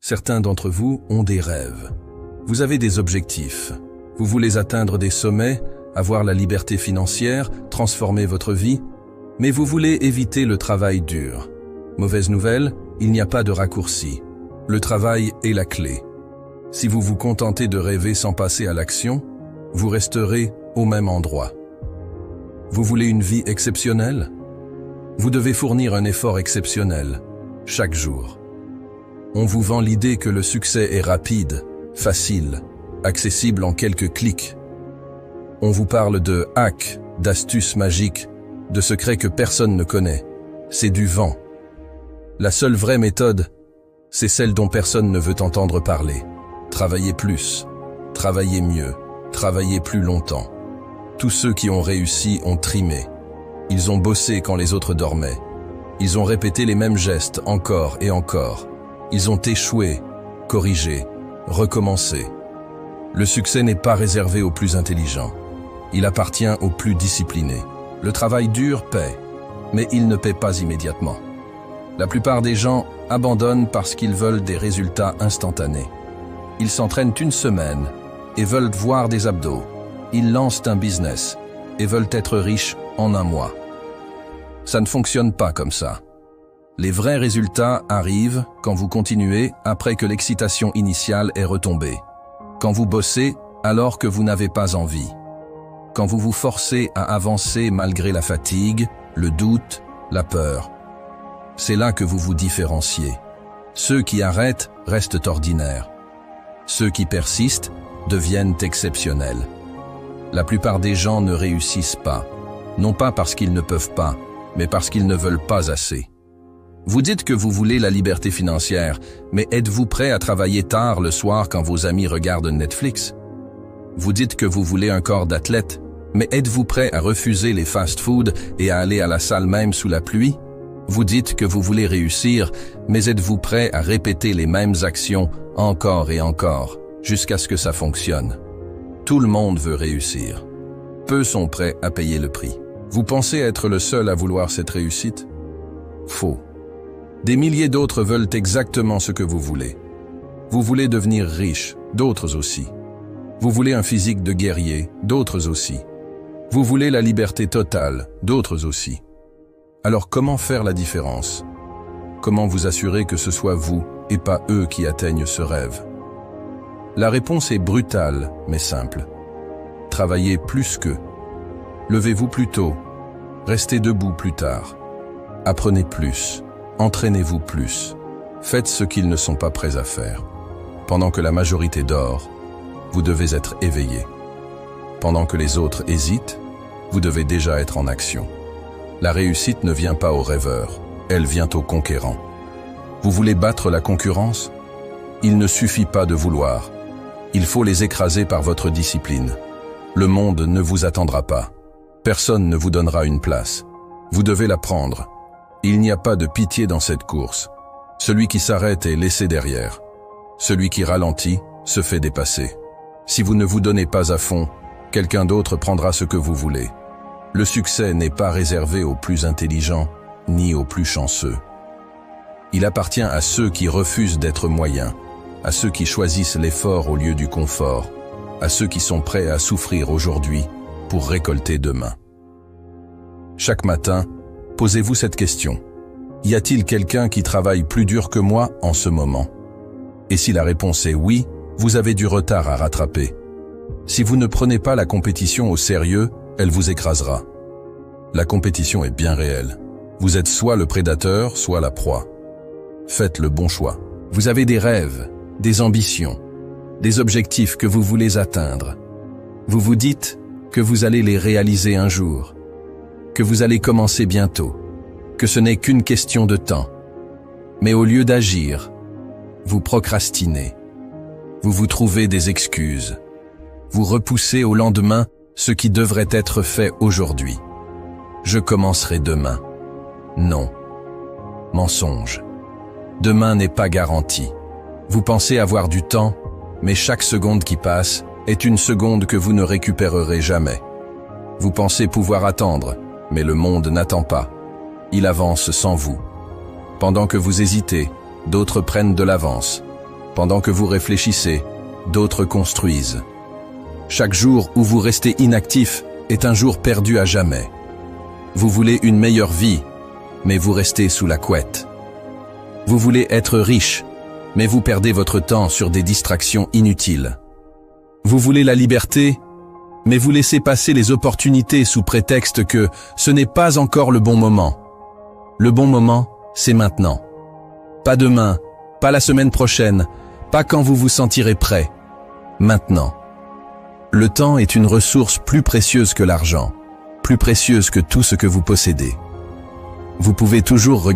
Certains d'entre vous ont des rêves. Vous avez des objectifs. Vous voulez atteindre des sommets, avoir la liberté financière, transformer votre vie, mais vous voulez éviter le travail dur. Mauvaise nouvelle, il n'y a pas de raccourci. Le travail est la clé. Si vous vous contentez de rêver sans passer à l'action, vous resterez au même endroit. Vous voulez une vie exceptionnelle? Vous devez fournir un effort exceptionnel, chaque jour. On vous vend l'idée que le succès est rapide, facile, accessible en quelques clics. On vous parle de hacks, d'astuces magiques, de secrets que personne ne connaît. C'est du vent. La seule vraie méthode, c'est celle dont personne ne veut entendre parler. Travailler plus, travailler mieux, travailler plus longtemps. Tous ceux qui ont réussi ont trimé. Ils ont bossé quand les autres dormaient. Ils ont répété les mêmes gestes encore et encore. Ils ont échoué, corrigé, recommencé. Le succès n'est pas réservé aux plus intelligents. Il appartient aux plus disciplinés. Le travail dur paie, mais il ne paie pas immédiatement. La plupart des gens abandonnent parce qu'ils veulent des résultats instantanés. Ils s'entraînent une semaine et veulent voir des abdos. Ils lancent un business et veulent être riches en un mois. Ça ne fonctionne pas comme ça. Les vrais résultats arrivent quand vous continuez après que l'excitation initiale est retombée. Quand vous bossez alors que vous n'avez pas envie. Quand vous vous forcez à avancer malgré la fatigue, le doute, la peur. C'est là que vous vous différenciez. Ceux qui arrêtent restent ordinaires. Ceux qui persistent deviennent exceptionnels. La plupart des gens ne réussissent pas, non pas parce qu'ils ne peuvent pas, mais parce qu'ils ne veulent pas assez. Vous dites que vous voulez la liberté financière, mais êtes-vous prêt à travailler tard le soir quand vos amis regardent Netflix? Vous dites que vous voulez un corps d'athlète, mais êtes-vous prêt à refuser les fast-foods et à aller à la salle même sous la pluie? Vous dites que vous voulez réussir, mais êtes-vous prêt à répéter les mêmes actions encore et encore, jusqu'à ce que ça fonctionne? Tout le monde veut réussir. Peu sont prêts à payer le prix. Vous pensez être le seul à vouloir cette réussite? Faux. Des milliers d'autres veulent exactement ce que vous voulez. Vous voulez devenir riche, d'autres aussi. Vous voulez un physique de guerrier, d'autres aussi. Vous voulez la liberté totale, d'autres aussi. Alors comment faire la différence? Comment vous assurer que ce soit vous et pas eux qui atteignent ce rêve? La réponse est brutale, mais simple. Travaillez plus qu'eux. Levez-vous plus tôt. Restez debout plus tard. Apprenez plus. Entraînez-vous plus. Faites ce qu'ils ne sont pas prêts à faire. Pendant que la majorité dort, vous devez être éveillé. Pendant que les autres hésitent, vous devez déjà être en action. La réussite ne vient pas aux rêveurs, elle vient aux conquérants. Vous voulez battre la concurrence? Il ne suffit pas de vouloir. Il faut les écraser par votre discipline. Le monde ne vous attendra pas. Personne ne vous donnera une place. Vous devez la prendre. Il n'y a pas de pitié dans cette course. Celui qui s'arrête est laissé derrière. Celui qui ralentit se fait dépasser. Si vous ne vous donnez pas à fond, quelqu'un d'autre prendra ce que vous voulez. Le succès n'est pas réservé aux plus intelligents, ni aux plus chanceux. Il appartient à ceux qui refusent d'être moyens, à ceux qui choisissent l'effort au lieu du confort, à ceux qui sont prêts à souffrir aujourd'hui pour récolter demain. Chaque matin, posez-vous cette question. Y a-t-il quelqu'un qui travaille plus dur que moi en ce moment? Et si la réponse est oui, vous avez du retard à rattraper. Si vous ne prenez pas la compétition au sérieux, elle vous écrasera. La compétition est bien réelle. Vous êtes soit le prédateur, soit la proie. Faites le bon choix. Vous avez des rêves, des ambitions, des objectifs que vous voulez atteindre. Vous vous dites que vous allez les réaliser un jour, que vous allez commencer bientôt, que ce n'est qu'une question de temps. Mais au lieu d'agir, vous procrastinez. Vous vous trouvez des excuses. Vous repoussez au lendemain ce qui devrait être fait aujourd'hui. Je commencerai demain. Non. Mensonge. Demain n'est pas garanti. Vous pensez avoir du temps, mais chaque seconde qui passe est une seconde que vous ne récupérerez jamais. Vous pensez pouvoir attendre, mais le monde n'attend pas. Il avance sans vous. Pendant que vous hésitez, d'autres prennent de l'avance. Pendant que vous réfléchissez, d'autres construisent. Chaque jour où vous restez inactif est un jour perdu à jamais. Vous voulez une meilleure vie, mais vous restez sous la couette. Vous voulez être riche, mais vous perdez votre temps sur des distractions inutiles. Vous voulez la liberté, mais vous laissez passer les opportunités sous prétexte que ce n'est pas encore le bon moment. Le bon moment, c'est maintenant. Pas demain, pas la semaine prochaine, pas quand vous vous sentirez prêt. Maintenant. Le temps est une ressource plus précieuse que l'argent, plus précieuse que tout ce que vous possédez. Vous pouvez toujours regarder